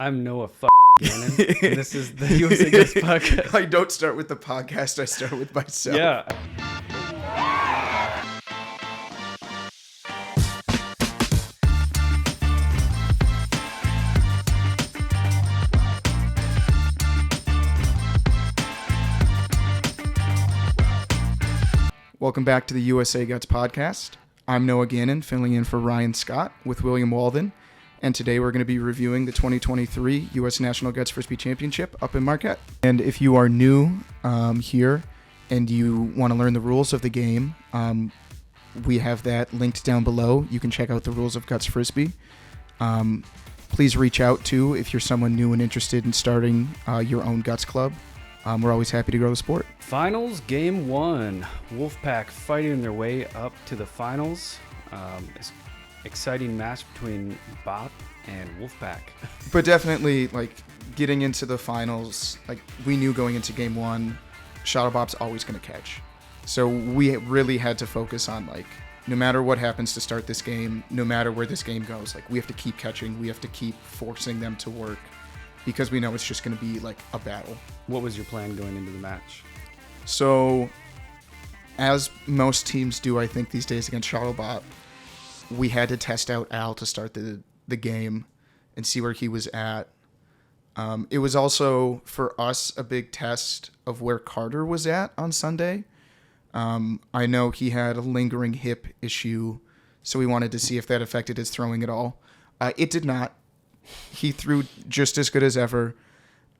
I'm Noah Gannon, and this is the USA Guts Podcast. I don't start with the podcast, I start with myself. Yeah. Welcome back to the USA Guts Podcast. I'm Noah Gannon, filling in for Ryan Scott with William Walden. And today we're going to be reviewing the 2023 U.S. National Guts Frisbee Championship up in Marquette. And if you are new here and you want to learn the rules of the game, we have that linked down below. You can check out the rules of Guts Frisbee. Please reach out to if you're someone new and interested in starting your own Guts Club. We're always happy to grow the sport. Finals Game 1. Wolfpack fighting their way up to the finals. Exciting match between BOP and Wolfpack. But definitely, getting into the finals, we knew going into Game 1, Shadow Bop's always going to catch. So we really had to focus on, no matter what happens to start this game, no matter where this game goes, we have to keep catching. We have to keep forcing them to work because we know it's just going to be, a battle. What was your plan going into the match? So, as most teams do, I think, these days against Shadow Bop, we had to test out Al to start the game and see where he was at. It was also, for us, a big test of where Carter was at on Sunday. I know he had a lingering hip issue, so we wanted to see if that affected his throwing at all. It did not. He threw just as good as ever.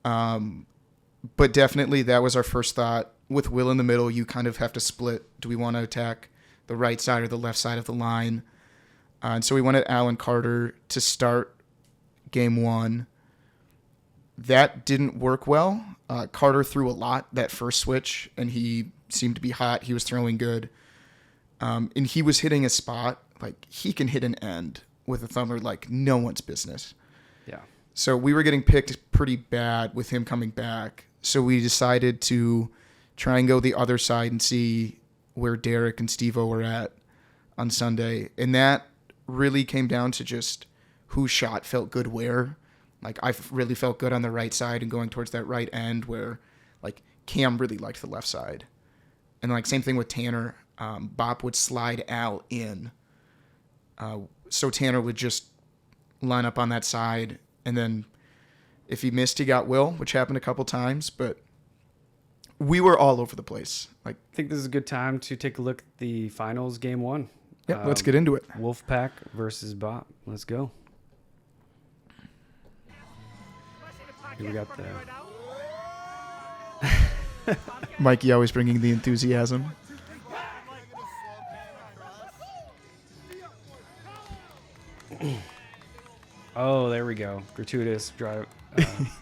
But definitely that was our first thought. With Will in the middle, you kind of have to split. Do we want to attack the right side or the left side of the line? And so we wanted Al and Carter to start Game 1. That didn't work well. Carter threw a lot that first switch, and he seemed to be hot. He was throwing good. And he was hitting a spot. He can hit an end with a thumber like no one's business. Yeah. So we were getting picked pretty bad with him coming back. So we decided to try and go the other side and see where Derek and Steve-O were at on Sunday. And that really came down to just whose shot felt good where. I really felt good on the right side and going towards that right end where, Cam really liked the left side. And, same thing with Tanner. Bop would slide Al in. So Tanner would just line up on that side. And then if he missed, he got Will, which happened a couple times. But we were all over the place. I think this is a good time to take a look at the finals Game 1. Yeah, let's get into it. Wolfpack versus BOP. Let's go. Here we got the... Mikey always bringing the enthusiasm. Oh, there we go. Gratuitous drive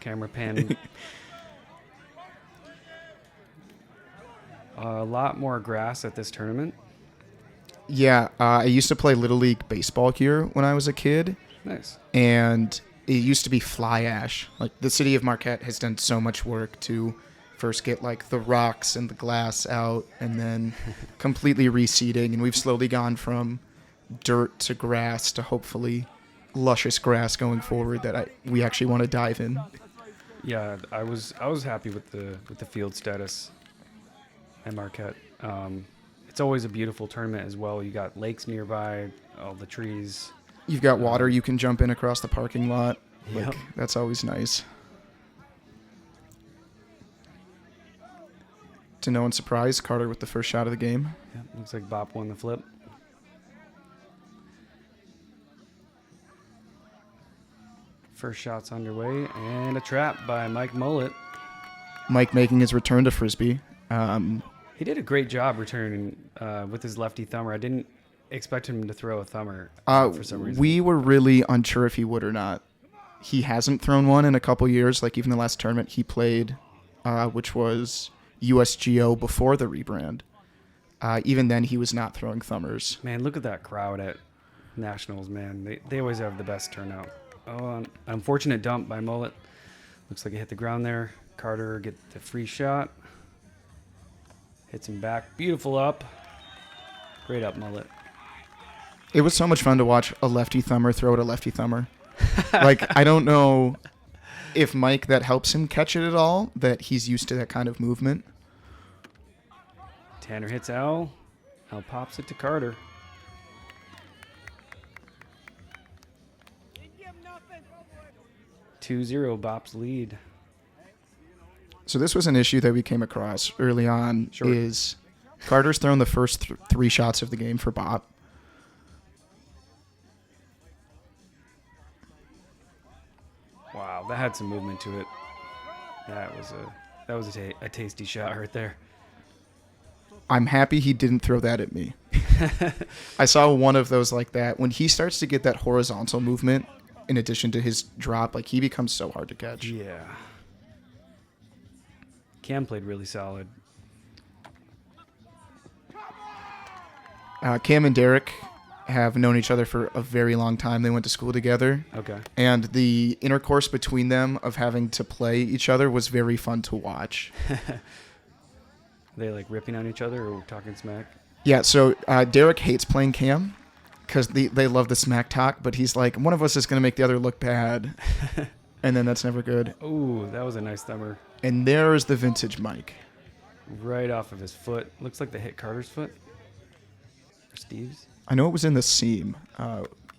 camera pan. A lot more grass at this tournament. Yeah, I used to play Little League baseball here when I was a kid. Nice. And it used to be fly ash. The city of Marquette has done so much work to first get the rocks and the glass out and then completely reseeding. And we've slowly gone from dirt to grass to hopefully luscious grass going forward that we actually want to dive in. Yeah, I was happy with the field status at Marquette. It's always a beautiful tournament as well. You got lakes nearby, all the trees. You've got water you can jump in across the parking lot. Yep. That's always nice. To no one's surprise, Carter with the first shot of the game. Yeah, looks like BOP won the flip. First shot's underway, and a trap by Mike Mullet. Mike making his return to Frisbee. He did a great job returning with his lefty thumber. I didn't expect him to throw a thumber for some reason. We were really unsure if he would or not. He hasn't thrown one in a couple years, even the last tournament he played, which was USGO before the rebrand. Even then, he was not throwing thumbers. Man, look at that crowd at Nationals, man. They always have the best turnout. Oh, unfortunate dump by Mullet. Looks like it hit the ground there. Carter get the free shot. Hits him back. Beautiful up. Great up, Mullet. It was so much fun to watch a lefty thumber throw at a lefty thumber. I don't know if Mike, that helps him catch it at all, that he's used to that kind of movement. Tanner hits Al. Al pops it to Carter. Two 2-0 Bop's lead. So this was an issue that we came across early on. Sure. Is Carter's thrown the first 3 shots of the game for Bop. Wow, that had some movement to it. That was a tasty shot right there. I'm happy he didn't throw that at me. I saw one of those like that. When he starts to get that horizontal movement, in addition to his drop, like he becomes so hard to catch. Yeah. Cam played really solid. Cam and Derek have known each other for a very long time. They went to school together. Okay. And the intercourse between them of having to play each other was very fun to watch. They like ripping on each other or talking smack? Yeah, so Derek hates playing Cam because they love the smack talk, but he's like, one of us is going to make the other look bad. And then that's never good. Ooh, that was a nice thumber. And there's the vintage Mike. Right off of his foot. Looks like they hit Carter's foot. Or Steve's. I know it was in the seam.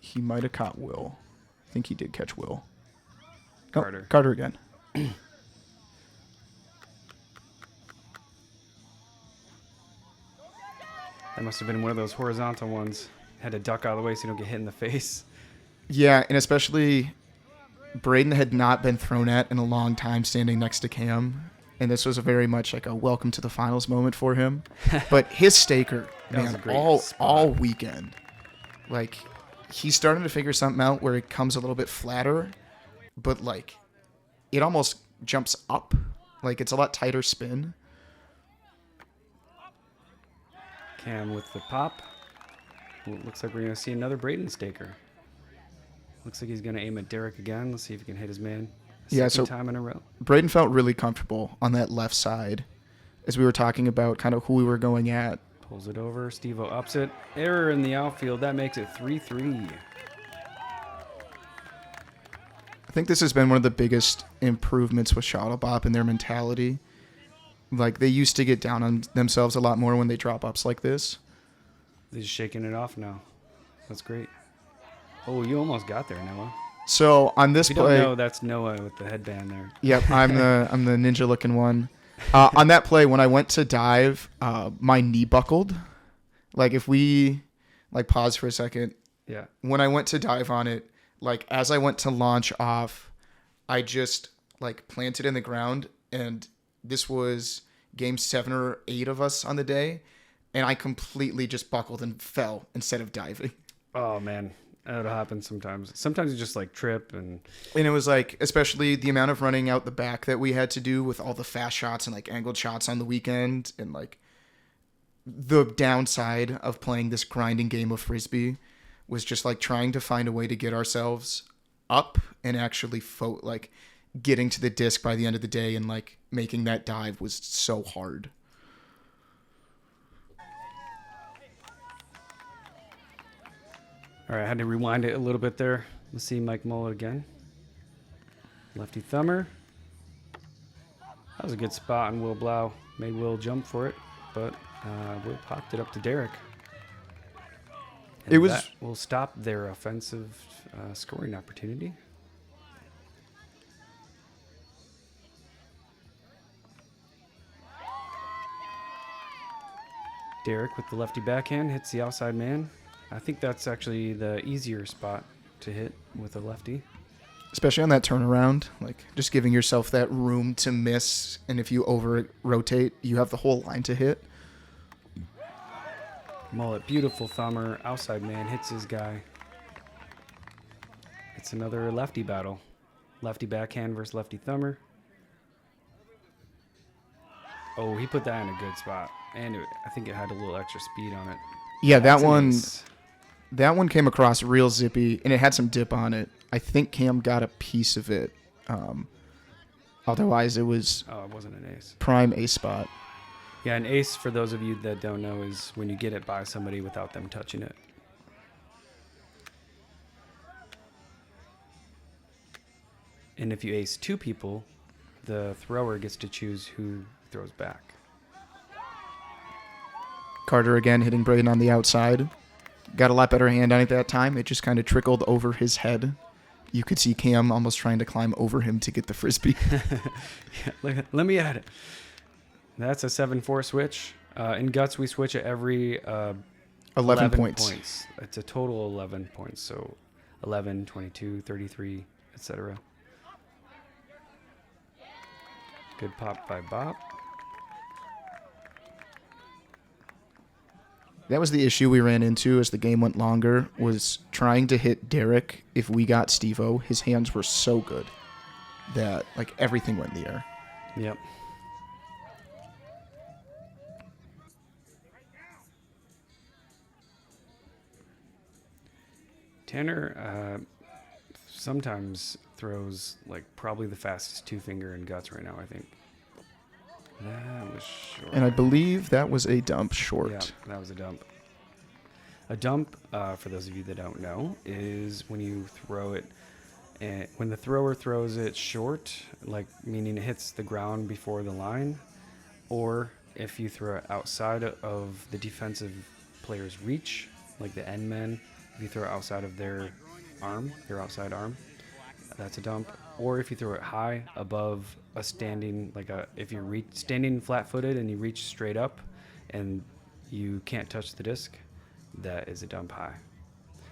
He might have caught Will. I think he did catch Will. Oh, Carter. Carter again. That must have been one of those horizontal ones. Had to duck out of the way so you don't get hit in the face. Yeah, and especially Braden had not been thrown at in a long time standing next to Cam. And this was a very much like a welcome to the finals moment for him. But his staker, man, all weekend. Like, he's starting to figure something out where it comes a little bit flatter, but like it almost jumps up. Like it's a lot tighter spin. Cam with the pop. Well, looks like we're going to see another Braden staker. Looks like he's going to aim at Derek again. Let's see if he can hit his man. Second time in a row. Braden felt really comfortable on that left side as we were talking about kind of who we were going at. Pulls it over. Steve-O ups it. Error in the outfield. That makes it 3-3. I think this has been one of the biggest improvements with Shuttle Bop and their mentality. Like, they used to get down on themselves a lot more when they drop ups like this. They're just shaking it off now. That's great. Oh, you almost got there, Noah. So on this If play, you don't know, that's Noah with the headband there. Yep, I'm the ninja looking one. On that play, when I went to dive, my knee buckled. Like if we like pause for a second. Yeah. When I went to dive on it, like as I went to launch off, I just like planted in the ground, and this was game 7 or 8 of us on the day, and I completely just buckled and fell instead of diving. Oh man. That'll happen sometimes. Sometimes you just like trip and it was like, especially the amount of running out the back that we had to do with all the fast shots and like angled shots on the weekend, and like the downside of playing this grinding game of frisbee was just like trying to find a way to get ourselves up and actually like getting to the disc by the end of the day, and like making that dive was so hard. All right, I had to rewind it a little bit there. Let's see Mike Mullet again. Lefty thumber. That was a good spot, and Will Blau made Will jump for it, but Will popped it up to Derek. And that will stop their offensive scoring opportunity. Derek with the lefty backhand hits the outside man. I think that's actually the easier spot to hit with a lefty. Especially on that turnaround, like just giving yourself that room to miss, and if you over-rotate, you have the whole line to hit. Mullet, beautiful thumber. Outside man hits his guy. It's another lefty battle. Lefty backhand versus lefty thumber. Oh, he put that in a good spot. And I think it had a little extra speed on it. Yeah, That's that one came across real zippy, and it had some dip on it. I think Cam got a piece of it. Otherwise, it was it wasn't an ace. Prime ace spot. Yeah, an ace, for those of you that don't know, is when you get it by somebody without them touching it. And if you ace 2 people, the thrower gets to choose who throws back. Carter again hitting Braden on the outside. Got a lot better hand on it that time. It just kind of trickled over his head. You could see Cam almost trying to climb over him to get the frisbee. Yeah, let me at it. That's a 7-4 switch. In guts, we switch at every 11 points. It's a total of 11 points. So 11, 22, 33, etc. Good pop by BOP. That was the issue we ran into as the game went longer, was trying to hit Derek if we got Steve-O. His hands were so good that like everything went in the air. Yep. Tanner sometimes throws like probably the fastest 2-finger in guts right now, I think. That was short. And I believe that was a dump short. Yeah, that was a dump. A dump, for those of you that don't know, is when you throw it, and when the thrower throws it short, like meaning it hits the ground before the line, or if you throw it outside of the defensive player's reach, like the end men, if you throw it outside of their arm, their outside arm, that's a dump. Or if you throw it high above a standing, like if you're standing flat-footed and you reach straight up and you can't touch the disc, that is a dump high.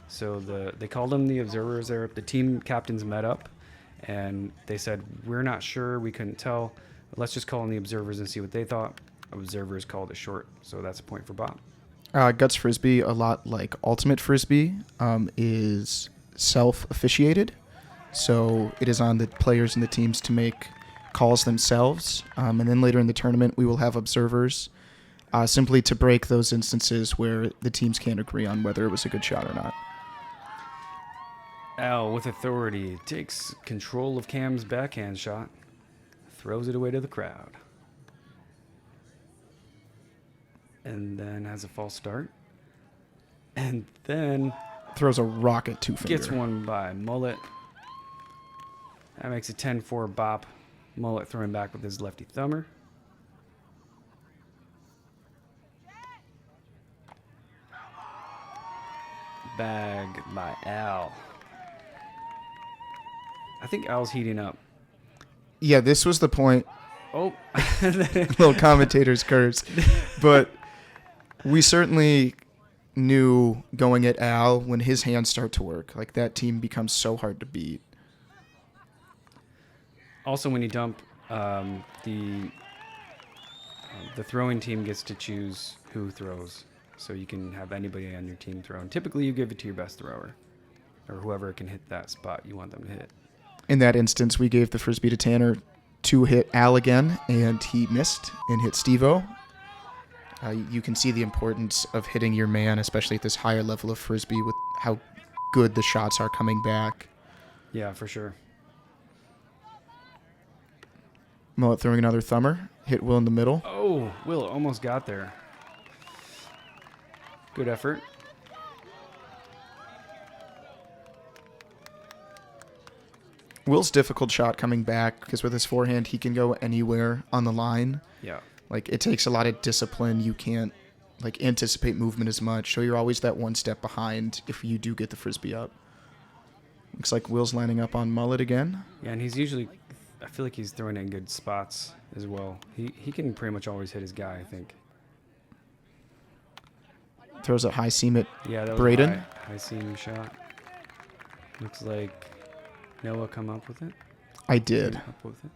So they called them the observers there. The team captains met up and they said, we're not sure, we couldn't tell. Let's just call in the observers and see what they thought. Observers called it short, so that's a point for BOP. Guts Frisbee, a lot like Ultimate Frisbee, is self-officiated. So it is on the players and the teams to make calls themselves. And then later in the tournament, we will have observers simply to break those instances where the teams can't agree on whether it was a good shot or not. Al, with authority, takes control of Cam's backhand shot, throws it away to the crowd. And then has a false start. And then Throws a rocket 2-finger. gets one by Mullet. That makes it 10-4 BOP. Mullet throwing back with his lefty thumber. Bag by Al. I think Al's heating up. Yeah, this was the point. Oh. Little commentator's curse. But we certainly knew going at Al when his hands start to work. Like, that team becomes so hard to beat. Also, when you dump, the throwing team gets to choose who throws. So you can have anybody on your team throw. And typically you give it to your best thrower or whoever can hit that spot you want them to hit. In that instance, we gave the Frisbee to Tanner to hit Al again, and he missed and hit Steve-O. You can see the importance of hitting your man, especially at this higher level of Frisbee with how good the shots are coming back. Yeah, for sure. Mullet throwing another thumber. Hit Will in the middle. Oh, Will almost got there. Good effort. Will's difficult shot coming back because with his forehand, he can go anywhere on the line. Yeah. Like, it takes a lot of discipline. You can't, like, anticipate movement as much. So you're always that one step behind if you do get the Frisbee up. Looks like Will's lining up on Mullet again. Yeah, and he's usually, I feel like he's throwing it in good spots as well. He can pretty much always hit his guy, I think. Throws a high seam at Yeah, that was Braden. a high seam shot. Looks like Noah come up with it. I did. Came up with it.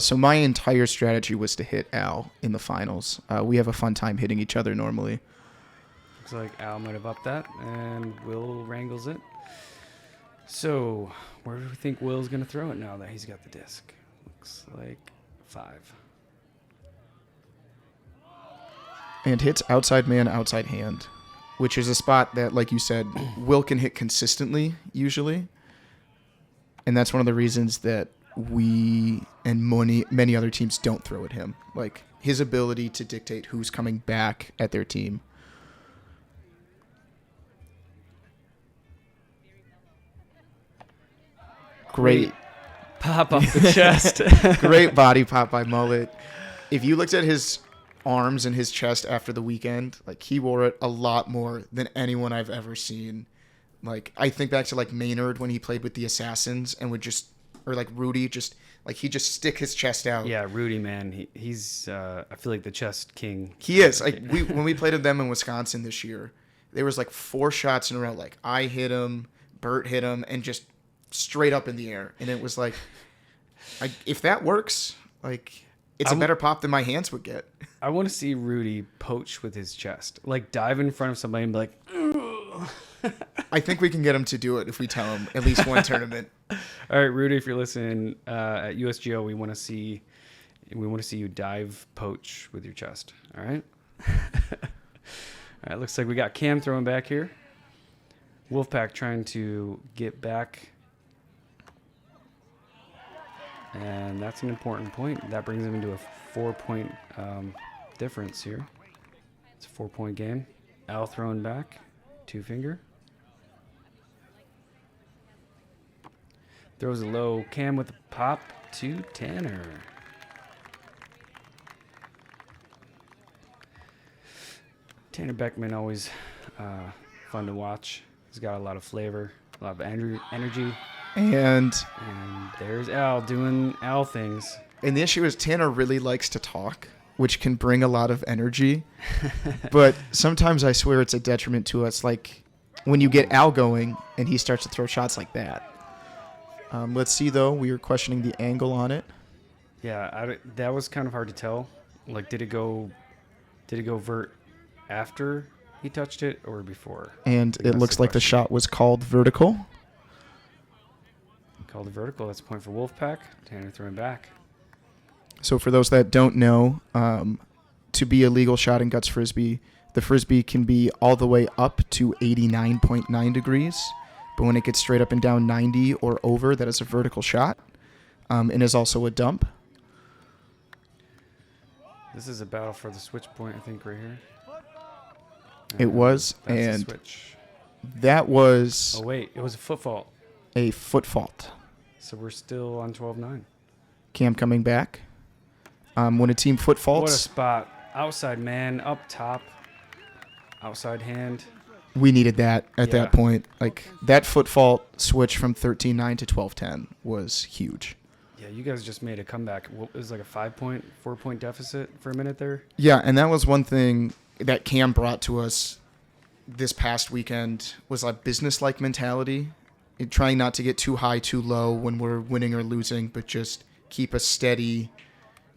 So my entire strategy was to hit Al in the finals. We have a fun time hitting each other normally. Looks like Al might have upped that, and Will wrangles it. So, where do we think Will's going to throw it now that he's got the disc? Looks like 5. And hits outside man, outside hand, which is a spot that, like you said, Will can hit consistently, usually. And that's one of the reasons that we and many other teams don't throw at him. Like, his ability to dictate who's coming back at their team. Great. Pop off the chest. Great body pop by Mullet. If you looked at his arms and his chest after the weekend, like he wore it a lot more than anyone I've ever seen. Like I think back to like Maynard when he played with the Assassins and would just, or like Rudy, just like he just stick his chest out. Yeah, Rudy, man, he's I feel like the chest king. He is. Like when we played with them in Wisconsin this year, there was like 4 shots in a row. Like I hit him, Bert hit him, and just straight up in the air. And it was like, if that works, like it's a better pop than my hands would get. I want to see Rudy poach with his chest, like dive in front of somebody and be like, "Ugh." I think we can get him to do it if we tell him at least one tournament. All right, Rudy, if you're listening at USGO, we want to see you dive poach with your chest. All right. All right. Looks like we got Cam throwing back here. Wolfpack trying to get back, and that's an important point. That brings him into a 4-point difference here. It's a 4-point game. Al throwing back, 2-finger. Throws a low. Cam with a pop to Tanner. Tanner Beckman, always fun to watch. He's got a lot of flavor, a lot of energy. And there's Al doing Al things. And the issue is Tanner really likes to talk, which can bring a lot of energy. But sometimes I swear it's a detriment to us. Like when you get Al going and he starts to throw shots like that. Let's see, though. We were questioning the angle on it. Yeah, that was kind of hard to tell. Like, did it go vert after he touched it or before? And it looks like the shot was called vertical. Called a vertical. That's a point for Wolfpack. Tanner throwing back. So for those that don't know, to be a legal shot in guts frisbee, the frisbee can be all the way up to 89.9 degrees. But when it gets straight up and down 90 or over, that is a vertical shot, and is also a dump. This is a battle for the switch point, I think, right here. It was, That's and the switch. That was... Oh, wait. It was a foot fault. A foot fault. So we're still on 12-9. Cam coming back. When a team foot faults... What a spot. Outside man, up top. Outside hand. We needed that at that point. Like, that foot fault switch from 13-9 to 12-10 was huge. Yeah, you guys just made a comeback. It was like a 4-point deficit for a minute there. Yeah, and that was one thing that Cam brought to us this past weekend was like business-like mentality. Trying not to get too high, too low when we're winning or losing, but just keep a steady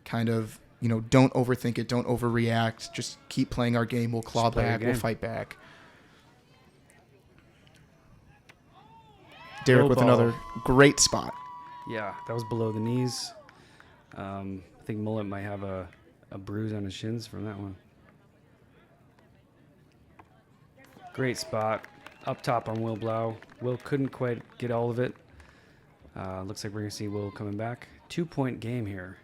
kind of, don't overthink it, don't overreact. Just keep playing our game. We'll claw back. We'll fight back. Derek with another great spot. Yeah, that was below the knees. I think Mullet might have a bruise on his shins from that one. Great spot. Up top on Will Blau. Will couldn't quite get all of it. Looks like we're going to see Will coming back. 2-point game here.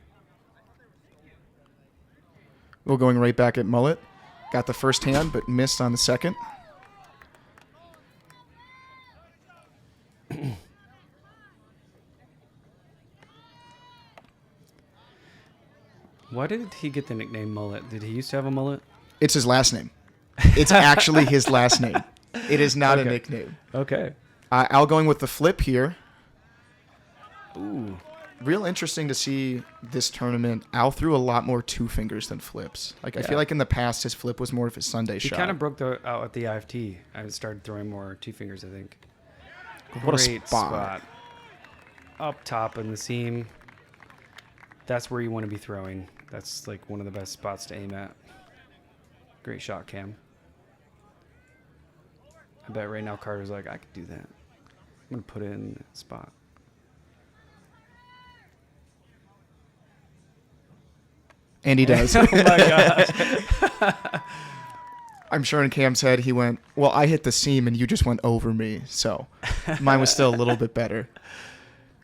Will going right back at Mullet. Got the first hand, but missed on the second. Why did he get the nickname Mullet? Did he used to have a mullet? It's his last name. It's actually his last name. It is not a nickname. Okay. Al going with the flip here. Ooh. Real interesting to see this tournament. Al threw a lot more 2 fingers than flips. Like I feel like in the past his flip was more of his Sunday shot. He kind of broke out at the IFT. I started throwing more 2 fingers, I think. What Great a spot. Up top in the seam. That's where you want to be throwing. That's like one of the best spots to aim at. Great shot, Cam. I bet right now Carter's like, I could do that. I'm going to put it in that spot. And he does. Oh, my gosh. I'm sure in Cam's head he went, well, I hit the seam and you just went over me. So mine was still a little bit better.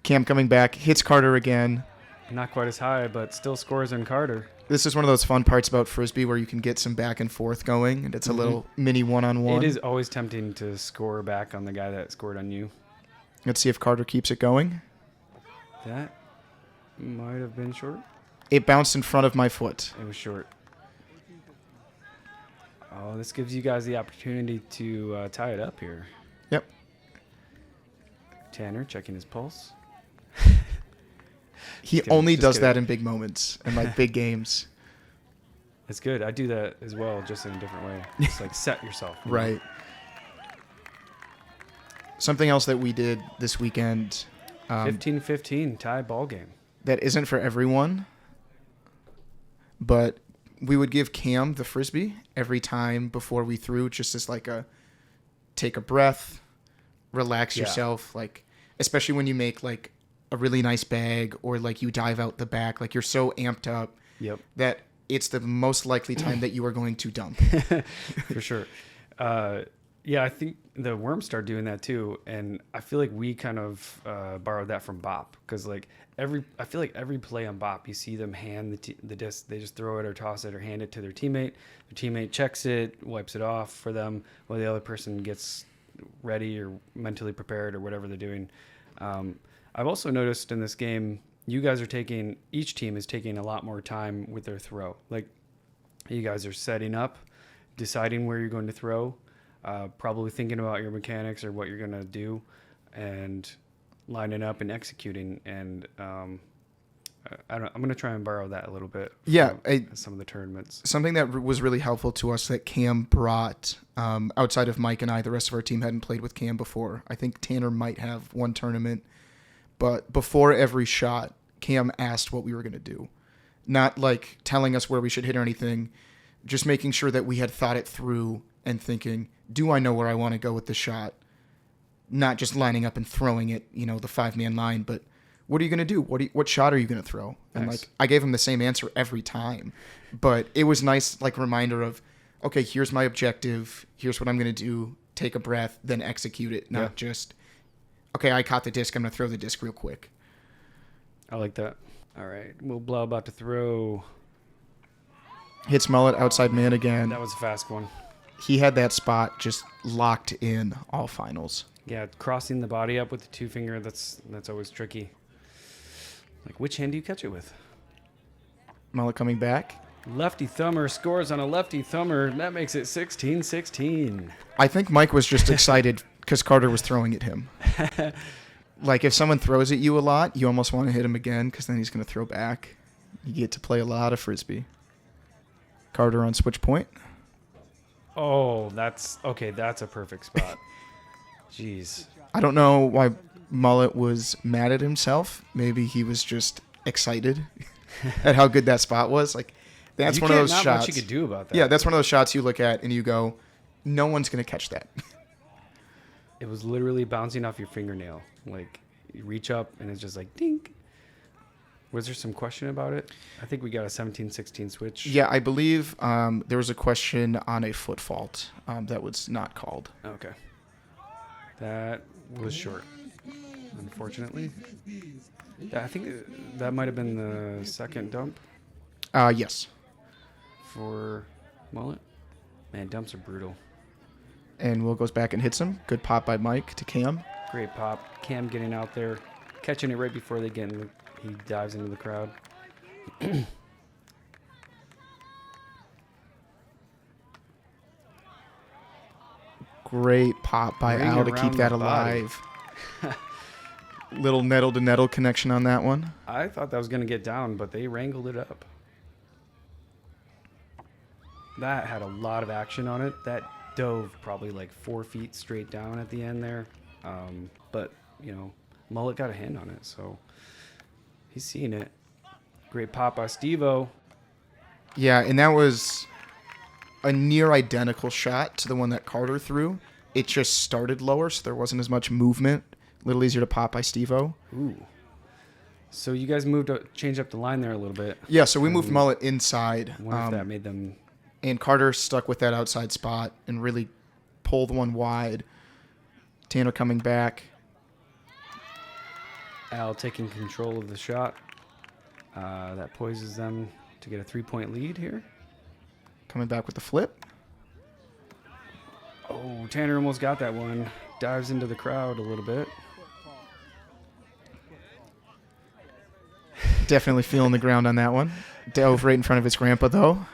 Cam coming back, hits Carter again. Not quite as high, but still scores on Carter. This is one of those fun parts about Frisbee where you can get some back and forth going, and it's a little mini one-on-one. It is always tempting to score back on the guy that scored on you. Let's see if Carter keeps it going. That might have been short. It bounced in front of my foot. It was short. Oh, this gives you guys the opportunity to tie it up here. Yep. Tanner checking his pulse. He kidding, only just does kidding. that in big moments and like big games. It's good. I do that as well, just in a different way. Just like set yourself. you know? Right. Something else that we did this weekend 15-15 tie ball game. that isn't for everyone, but we would give Cam the frisbee every time before we threw, just as like a take a breath, relax Yeah. yourself, like especially when you make like a really nice bag or like you dive out the back, like you're so amped up Yep. that it's the most likely time that you are going to dump. For sure. Yeah, I think the worms start doing that too, and I feel like we kind of borrowed that from BOP because like I feel like every play on BOP, you see them hand the disc, they just throw it or toss it or hand it to their teammate. Their teammate checks it, wipes it off for them, while the other person gets ready or mentally prepared or whatever they're doing. I've also noticed in this game, each team is taking a lot more time with their throw. Like you guys are setting up, deciding where you're going to throw. Probably thinking about your mechanics or what you're going to do and lining up and executing. And I'm going to try and borrow that a little bit. Yeah, From some of the tournaments. Something that was really helpful to us that Cam brought, outside of Mike and I, the rest of our team hadn't played with Cam before. I think Tanner might have one tournament, but before every shot, Cam asked what we were going to do. Not like telling us where we should hit or anything, just making sure that we had thought it through and thinking, do I know where I want to go with the shot? Not just lining up and throwing it, the 5-man line, but what are you going to do? What shot are you going to throw? And Nice. like, I gave him the same answer every time, but it was nice, like reminder of, okay, here's my objective. Here's what I'm going to do. Take a breath, then execute it. Not just, okay, I caught the disc. I'm going to throw the disc real quick. I like that. All right. Blah about to throw. Hits Mullet outside man again. That was a fast one. He had that spot just locked in all finals. Yeah, crossing the body up with the two finger, that's always tricky. Like, which hand do you catch it with? Mullet coming back. Lefty thumber scores on a lefty thumber. That makes it 16-16. I think Mike was just excited because Carter was throwing at him. Like, if someone throws at you a lot, you almost want to hit him again because then he's going to throw back. You get to play a lot of frisbee. Carter on switch point. Oh, that's a perfect spot. Jeez. I don't know why Mullet was mad at himself. Maybe he was just excited at how good that spot was. Like, that's one of those not shots. much you could do about that. Yeah, that's one of those shots you look at and you go, no one's going to catch that. It was literally bouncing off your fingernail. Like, you reach up and it's just like, dink. Was there some question about it? I think we got a 17-16 switch. Yeah, I believe there was a question on a foot fault that was not called. Okay. That was short, unfortunately. I think that might have been the second dump Yes. for Mullet. Man, dumps are brutal. And Will goes back and hits him. Good pop by Mike to Cam. Great pop. Cam getting out there, catching it right before he dives into the crowd. Great pop by Ring Al to around keep that the body. alive. Little nettle to nettle connection on that one. I thought that was going to get down, but they wrangled it up. That had a lot of action on it. That dove probably like 4 feet straight down at the end there. But, Mullet got a hand on it, so he's seeing it. Great pop by Steve-O. Yeah, and that was a near identical shot to the one that Carter threw. It just started lower, so there wasn't as much movement. A little easier to pop by Steve-O. Ooh. So you guys changed up the line there a little bit. Yeah, so we moved Mullet inside. I wonder if that made them... And Carter stuck with that outside spot and really pulled one wide. Tanner coming back. Al taking control of the shot. That poises them to get a 3-point lead here. Coming back with the flip. Oh, Tanner almost got that one. Dives into the crowd a little bit. Definitely feeling the ground on that one. Dove right in front of his grandpa, though.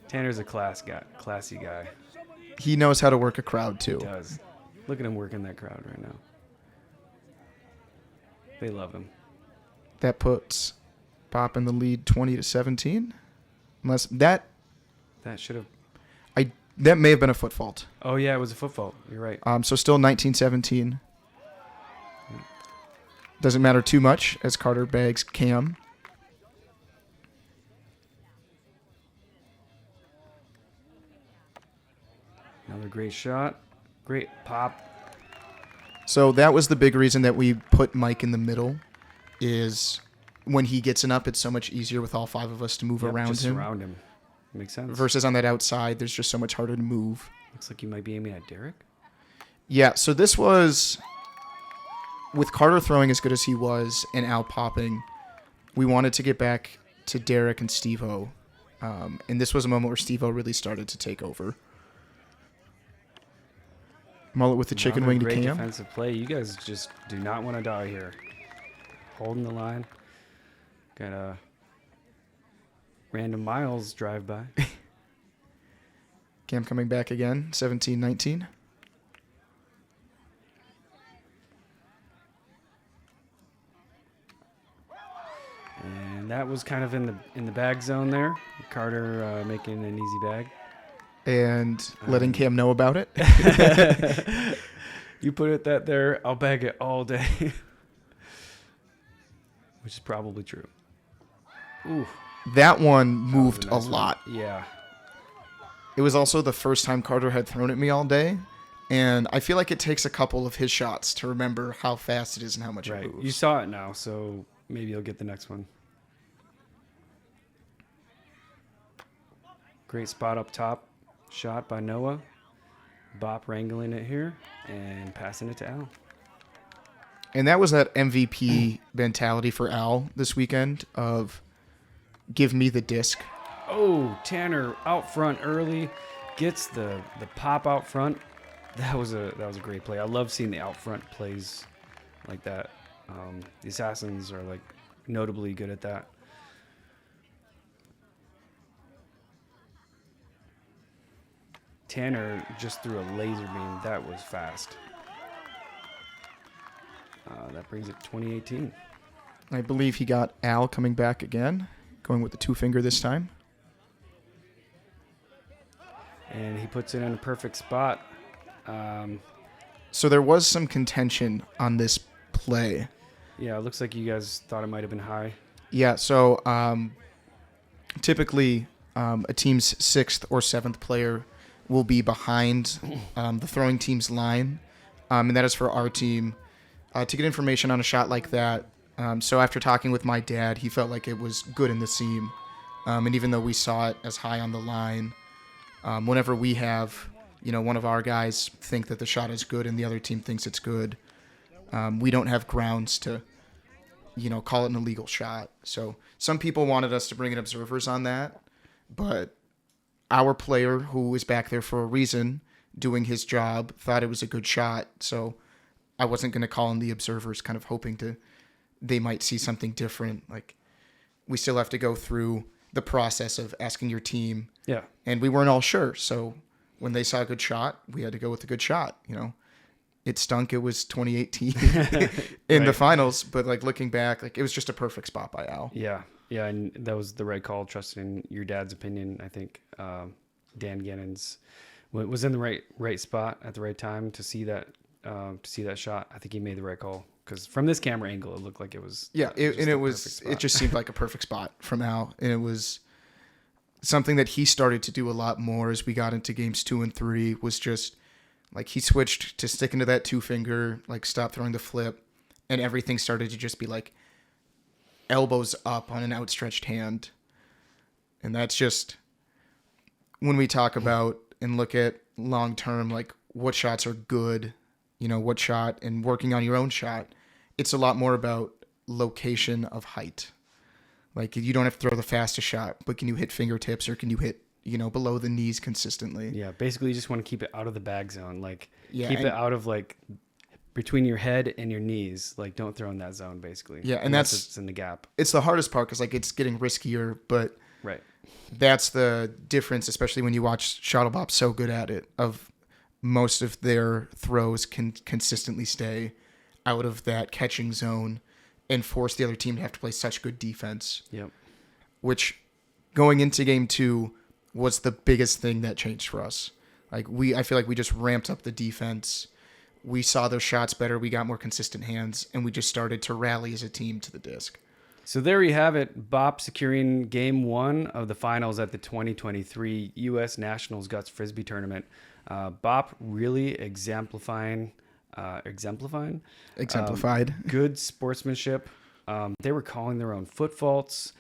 Tanner's a classy guy. He knows how to work a crowd, too. He does. Look at him working that crowd right now. They love him. That puts Bop in the lead 20-17. Unless that should have. That may have been a foot fault. Oh, yeah, it was a foot fault. You're right. So still 19-17. Doesn't matter too much as Carter bags Cam. Another great shot. Great pop. So that was the big reason that we put Mike in the middle, is when he gets an up, it's so much easier with all 5 of us to move around just him. Surround him. Makes sense. Versus on that outside, there's just so much harder to move. Looks like you might be aiming at Derek. Yeah, so this was, with Carter throwing as good as he was and Al popping, we wanted to get back to Derek and Steve-O. And this was a moment where Steve-O really started to take over. Mullet with the chicken wing to great Cam. Defensive play. You guys just do not want to die here. Holding the line. Got a random Miles drive by. Cam coming back again, 17-19. And that was kind of in the bag zone there. Carter making an easy bag. And letting Cam know about it. You put it that there, I'll bag it all day. Which is probably true. Ooh. That one moved That was a nice lot. one. Yeah. It was also the first time Carter had thrown at me all day. And I feel like it takes a couple of his shots to remember how fast it is and how much Right. it moves. You saw it now, so maybe you'll get the next one. Great spot up top. Shot by Noah. Bop wrangling it here and passing it to Al. And that was that MVP mentality for Al this weekend of give me the disc. Oh, Tanner out front early. Gets the pop out front. That was a great play. I love seeing the out front plays like that. The Assassins are like notably good at that. Tanner just threw a laser beam. That was fast. That brings it to 2018. I believe he got Al coming back again, going with the 2-finger this time. And he puts it in a perfect spot. So there was some contention on this play. Yeah, it looks like you guys thought it might have been high. Yeah, so typically a team's 6th or 7th player will be behind the throwing team's line, and that is for our team. To get information on a shot like that, so after talking with my dad, he felt like it was good in the seam. And even though we saw it as high on the line, whenever we have, one of our guys think that the shot is good and the other team thinks it's good, we don't have grounds to, call it an illegal shot. So some people wanted us to bring in observers on that, but our player, who is back there for a reason, doing his job, thought it was a good shot. So I wasn't going to call in the observers, kind of hoping they might see something different. Like, we still have to go through the process of asking your team. Yeah. And we weren't all sure. So when they saw a good shot, we had to go with a good shot. It stunk. It was 2018 in the finals, but looking back, it was just a perfect spot by Al. Yeah. Yeah. And that was the right call, trusting your dad's opinion. I think Dan Gannon's was in the right spot at the right time to see that shot. I think he made the right call, because from this camera angle, it looked like it was. Yeah. It just seemed like a perfect spot from Al. And it was something that he started to do a lot more as we got into games 2 and 3, was just he switched to sticking to that 2-finger, stop throwing the flip, and everything started to just be elbows up on an outstretched hand. And that's just, when we talk about and look at long term, what shots are good, what shot, and working on your own shot, it's a lot more about location of height. You don't have to throw the fastest shot, but can you hit fingertips, or can you hit, below the knees consistently? Yeah. Basically, you just want to keep it out of the bag zone. Yeah, keep it out of between your head and your knees. Like, don't throw in that zone, basically. Yeah, and unless that's it's in the gap. It's the hardest part because like it's getting riskier, but Right. that's the difference, especially when you watch Shuttle Bop so good at it. Of most of their throws can consistently stay out of that catching zone and force the other team to have to play such good defense. Yep. Which going into game 2 was the biggest thing that changed for us. Like I feel like we just ramped up the defense. We saw their shots better. We got more consistent hands, and we just started to rally as a team to the disc. So there you have it. BOP securing game 1 of the finals at the 2023 U.S. Nationals Guts Frisbee Tournament. BOP really exemplified good sportsmanship. They were calling their own foot faults.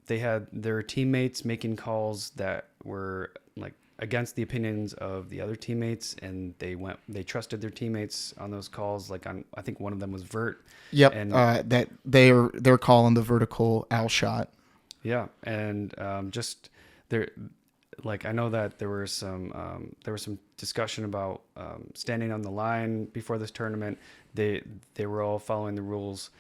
They had their teammates making calls that were like against the opinions of the other teammates, and they trusted their teammates on those calls. Like I think one of them was vert. Yep. And that they're calling the vertical owl shot. yeah, and just there, like I know that there was some discussion about standing on the line before this tournament. They were all following the rules.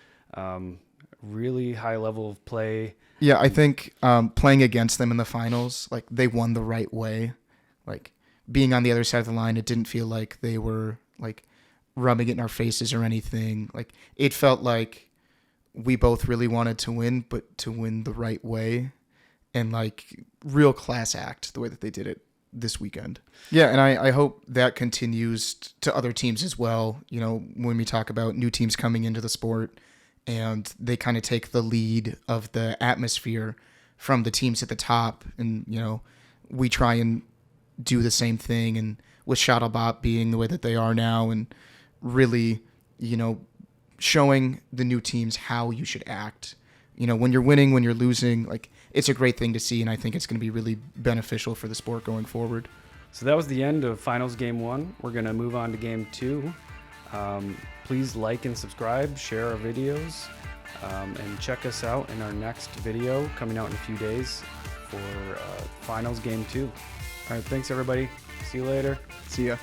Really high level of play. Yeah, I think playing against them in the finals, like they won the right way. Like being on the other side of the line, it didn't feel like they were like rubbing it in our faces or anything. Like it felt like we both really wanted to win, but to win the right way, and like real class act the way that they did it this weekend. Yeah, and I hope that continues to other teams as well. You know, when we talk about new teams coming into the sport and they kind of take the lead of the atmosphere from the teams at the top, and you know, we try and do the same thing, and with Shuttle Bop being the way that they are now, and really, you know, showing the new teams how you should act. You know, when you're winning, when you're losing, like it's a great thing to see, and I think it's going to be really beneficial for the sport going forward. So that was the end of finals game 1. We're going to move on to game 2. Please like and subscribe, share our videos, and check us out in our next video coming out in a few days for finals game 2. All right, thanks everybody. See you later. See ya.